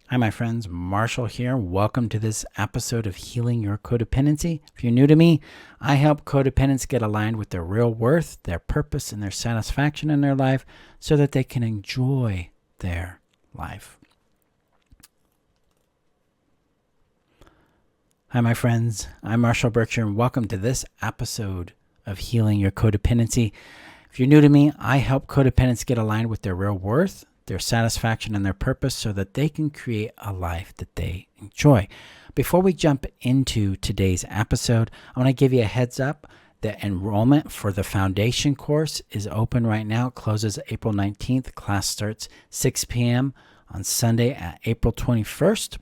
Hi, my friends. Marshall here. Welcome to this episode of Healing Your Codependency. If you're new to me, I help codependents get aligned with their real worth, their purpose, and their satisfaction in their life so that they can enjoy their life. Hi, my friends. I'm Marshall Berkshire, and welcome to this episode of Healing Your Codependency. If you're new to me, I help codependents get aligned with their real worth, their satisfaction, and their purpose so that they can create a life that they enjoy. Before we jump into today's episode, I want to give you a heads up that enrollment for the foundation course is open right now. It closes April 19th. Class starts 6 p.m. on Sunday at April 21st.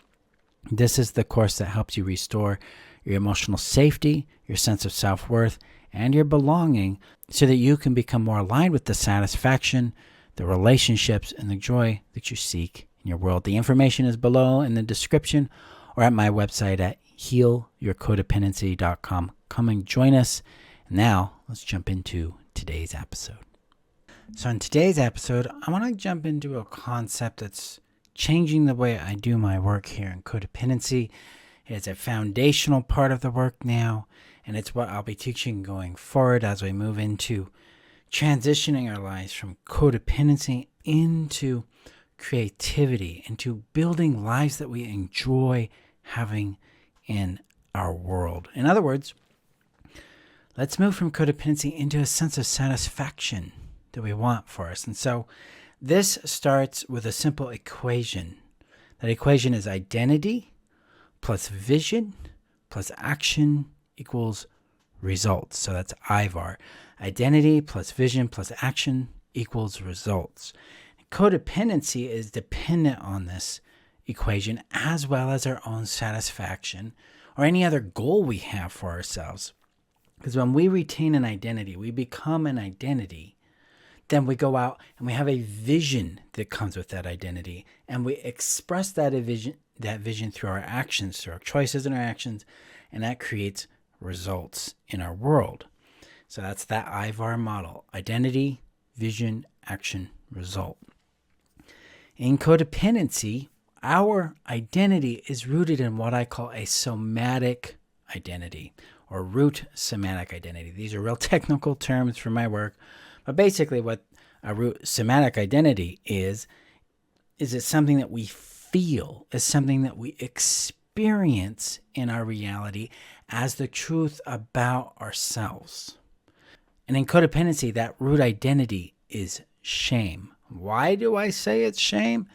This is the course that helps you restore your emotional safety, your sense of self-worth, and your belonging so that you can become more aligned with the satisfaction, the relationships, and the joy that you seek in your world. The information is below in the description or at my website at healyourcodependency.com. Come and join us. Now, let's jump into today's episode. So in today's episode, I want to jump into a concept that's changing the way I do my work here in codependency. It's a foundational part of the work now, and it's what I'll be teaching going forward as we move into transitioning our lives from codependency into creativity, into building lives that we enjoy having in our world. In other words, let's move from codependency into a sense of satisfaction that we want for us. And so this starts with a simple equation. That equation is identity plus vision plus action equals results. So that's IVAR. Identity plus vision plus action equals results. Codependency is dependent on this equation as well as our own satisfaction or any other goal we have for ourselves. Because when we retain an identity, we become an identity, then we go out and we have a vision that comes with that identity, and we express that vision through our actions, through our choices and our actions, and that creates results in our world. So that's that IVAR model: identity, vision, action, result. In codependency, our identity is rooted in what I call a somatic identity or root somatic identity. These are real technical terms for my work, but basically what a root somatic identity is it something that we feel, is something that we experience in our reality as the truth about ourselves. And in codependency, that root identity is shame. Why do I say it's shame?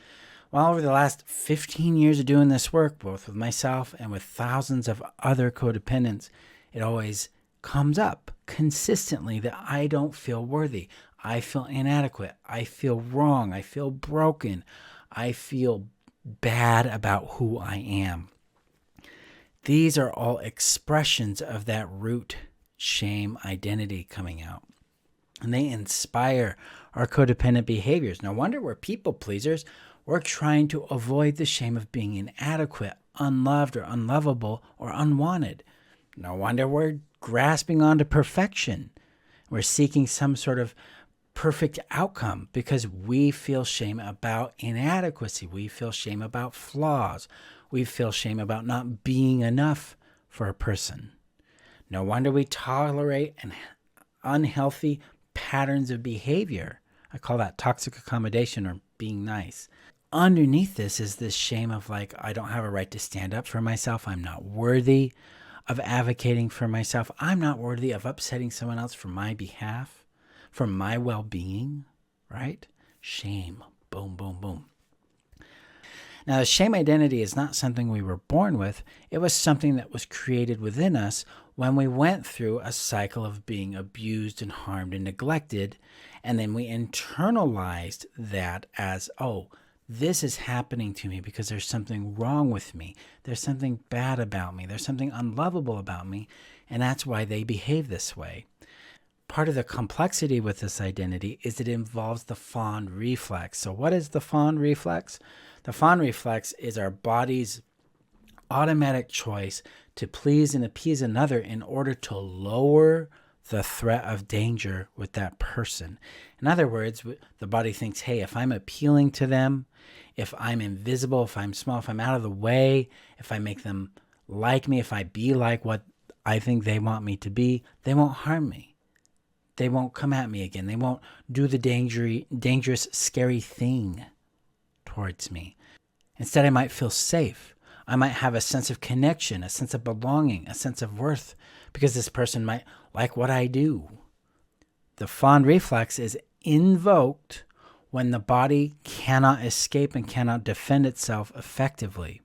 Well, over the last 15 years of doing this work, both with myself and with thousands of other codependents, it always comes up consistently that I don't feel worthy. I feel inadequate. I feel wrong. I feel broken. I feel bad about who I am. These are all expressions of that root shame identity coming out. And they inspire our codependent behaviors. No wonder we're people pleasers. We're trying to avoid the shame of being inadequate, unloved, or unlovable, or unwanted. No wonder we're grasping onto perfection. We're seeking some sort of perfect outcome because we feel shame about inadequacy. We feel shame about flaws. We feel shame about not being enough for a person. No wonder we tolerate unhealthy patterns of behavior. I call that toxic accommodation or being nice. Underneath this is this shame of I don't have a right to stand up for myself. I'm not worthy of advocating for myself. I'm not worthy of upsetting someone else for my behalf, for my well-being, right? Shame. Boom, boom, boom. Now, the shame identity is not something we were born with. It was something that was created within us when we went through a cycle of being abused and harmed and neglected, and then we internalized that as, oh, this is happening to me because there's something wrong with me. There's something bad about me. There's something unlovable about me, and that's why they behave this way. Part of the complexity with this identity is it involves the Fond Reflex. So what is the Fond Reflex? The Fond Reflex is our body's automatic choice to please and appease another in order to lower the threat of danger with that person. In other words, the body thinks, hey, if I'm appealing to them, if I'm invisible, if I'm small, if I'm out of the way, if I make them like me, if I be like what I think they want me to be, they won't harm me. They won't come at me again. They won't do the dangerous, scary thing towards me. Instead, I might feel safe. I might have a sense of connection, a sense of belonging, a sense of worth, because this person might like what I do. The Fond Reflex is invoked when the body cannot escape and cannot defend itself effectively.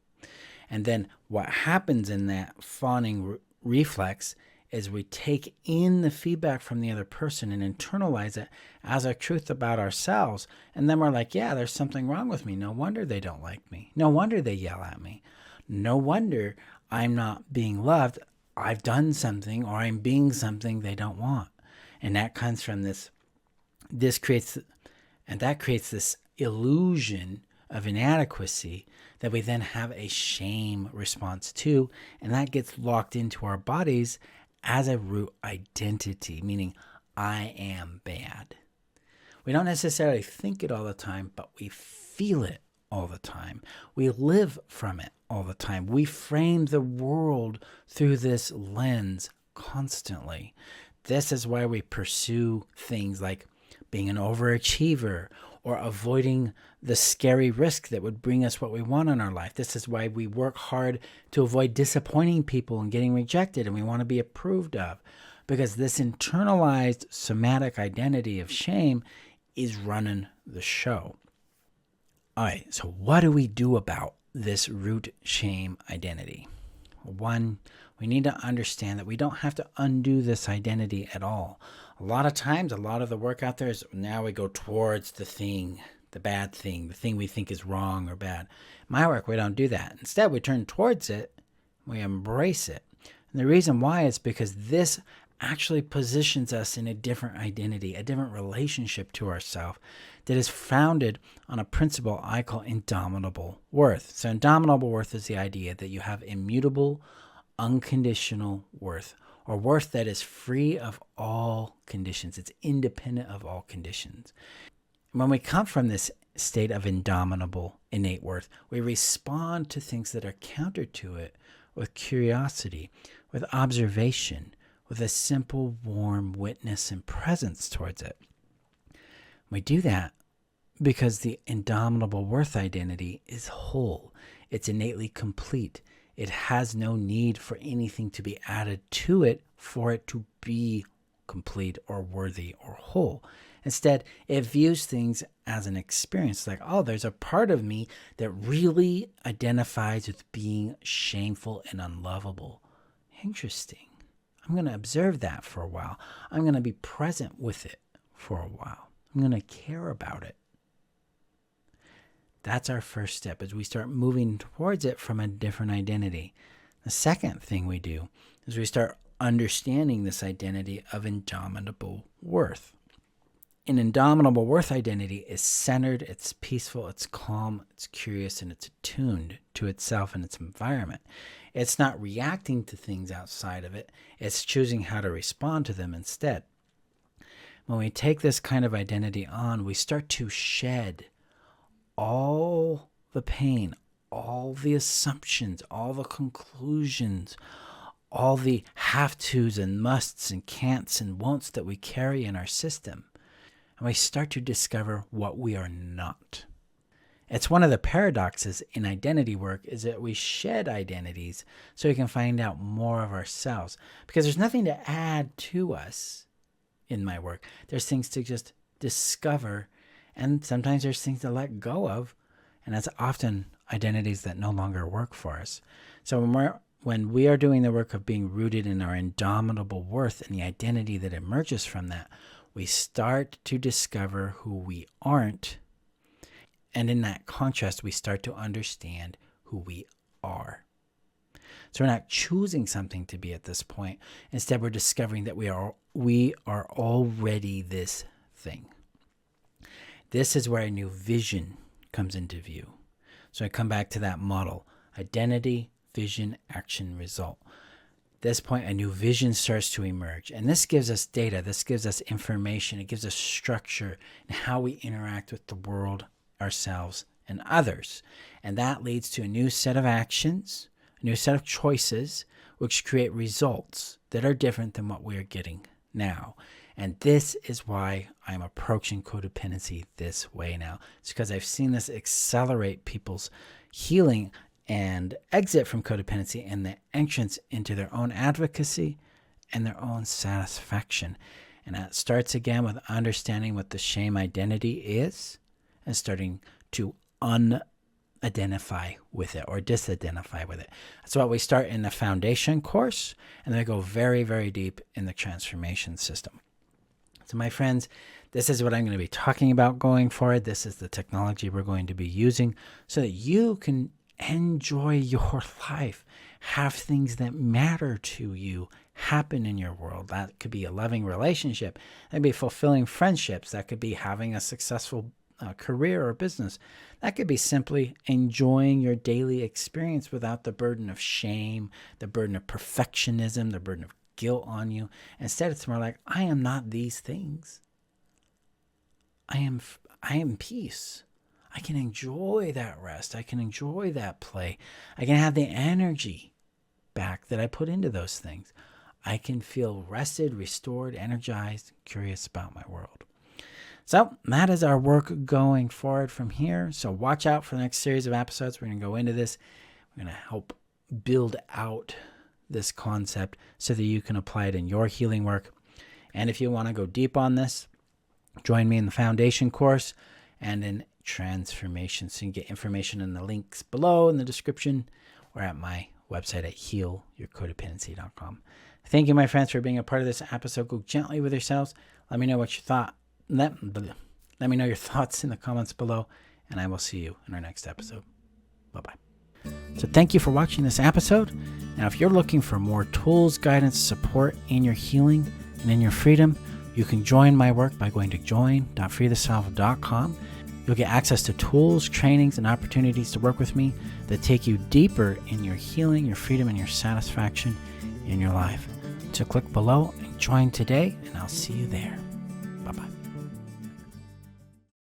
And then what happens in that fawning reflex is we take in the feedback from the other person and internalize it as a truth about ourselves. And then we're like, yeah, there's something wrong with me. No wonder they don't like me. No wonder they yell at me. No wonder I'm not being loved. I've done something, or I'm being something they don't want. And that comes from this creates this illusion of inadequacy that we then have a shame response to, and that gets locked into our bodies as a root identity, meaning I am bad. We don't necessarily think it all the time, but we feel it all the time. We live from it all the time. We frame the world through this lens constantly. This is why we pursue things like being an overachiever or avoiding the scary risk that would bring us what we want in our life. This is why we work hard to avoid disappointing people and getting rejected, and we want to be approved of, because this internalized somatic identity of shame is running the show. All right, so what do we do about this root shame identity? One, we need to understand that we don't have to undo this identity at all. A lot of times, a lot of the work out there is now we go towards the thing, the bad thing, the thing we think is wrong or bad. My work, we don't do that. Instead, we turn towards it, we embrace it. And the reason why is because this actually positions us in a different identity, a different relationship to ourselves that is founded on a principle I call indomitable worth. So indomitable worth is the idea that you have immutable, unconditional worth, or worth that is free of all conditions. It's independent of all conditions. When we come from this state of indomitable innate worth, we respond to things that are counter to it with curiosity, with observation, with a simple, warm witness and presence towards it. We do that because the indomitable worth identity is whole. It's innately complete. It has no need for anything to be added to it for it to be complete or worthy or whole. Instead, it views things as an experience, like, oh, there's a part of me that really identifies with being shameful and unlovable. Interesting. I'm going to observe that for a while. I'm going to be present with it for a while. I'm going to care about it. That's our first step, as we start moving towards it from a different identity. The second thing we do is we start understanding this identity of indomitable worth. An indomitable worth identity is centered, it's peaceful, it's calm, it's curious, and it's attuned to itself and its environment. It's not reacting to things outside of it. It's choosing how to respond to them instead. When we take this kind of identity on, we start to shed all the pain, all the assumptions, all the conclusions, all the have-tos and musts and can'ts and won'ts that we carry in our system. And we start to discover what we are not. It's one of the paradoxes in identity work is that we shed identities so we can find out more of ourselves. Because there's nothing to add to us in my work. There's things to just discover, and sometimes there's things to let go of, and that's often identities that no longer work for us. So when we are doing the work of being rooted in our indomitable worth and the identity that emerges from that, we start to discover who we aren't. And in that contrast, we start to understand who we are. So we're not choosing something to be at this point. Instead, we're discovering that we are already this thing. This is where a new vision comes into view. So I come back to that model: identity, vision, action, result. this point, a new vision starts to emerge. And this gives us data. This gives us information. It gives us structure in how we interact with the world, ourselves, and others. And that leads to a new set of actions, a new set of choices, which create results that are different than what we are getting now. And this is why I'm approaching codependency this way now. It's because I've seen this accelerate people's healing and exit from codependency and the entrance into their own advocacy and their own satisfaction. And that starts again with understanding what the shame identity is and starting to unidentify with it or disidentify with it. That's what we start in the foundation course, and then we go very, very deep in the transformation system. So my friends, this is what I'm going to be talking about going forward. This is the technology we're going to be using so that you can enjoy your life, have things that matter to you happen in your world. That could be a loving relationship. That could be fulfilling friendships. That could be having a successful career or business. That could be simply enjoying your daily experience without the burden of shame, the burden of perfectionism, the burden of guilt on you. Instead, it's more like, I am not these things. I am peace. I can enjoy that rest. I can enjoy that play. I can have the energy back that I put into those things. I can feel rested, restored, energized, curious about my world. So that is our work going forward from here. So watch out for the next series of episodes. We're going to go into this. We're going to help build out this concept so that you can apply it in your healing work. And if you want to go deep on this, join me in the foundation course and in transformation. So you can get information in the links below in the description or at my website at healyourcodependency.com. Thank you, my friends, for being a part of this episode. Go gently with yourselves. Let me know what you thought. Let me know your thoughts in the comments below, and I will see you in our next episode. Bye-bye. So thank you for watching this episode. Now, if you're looking for more tools, guidance, support in your healing and in your freedom, you can join my work by going to join.freetheself.com. You'll get access to tools, trainings, and opportunities to work with me that take you deeper in your healing, your freedom, and your satisfaction in your life. So click below and join today, and I'll see you there. Bye-bye.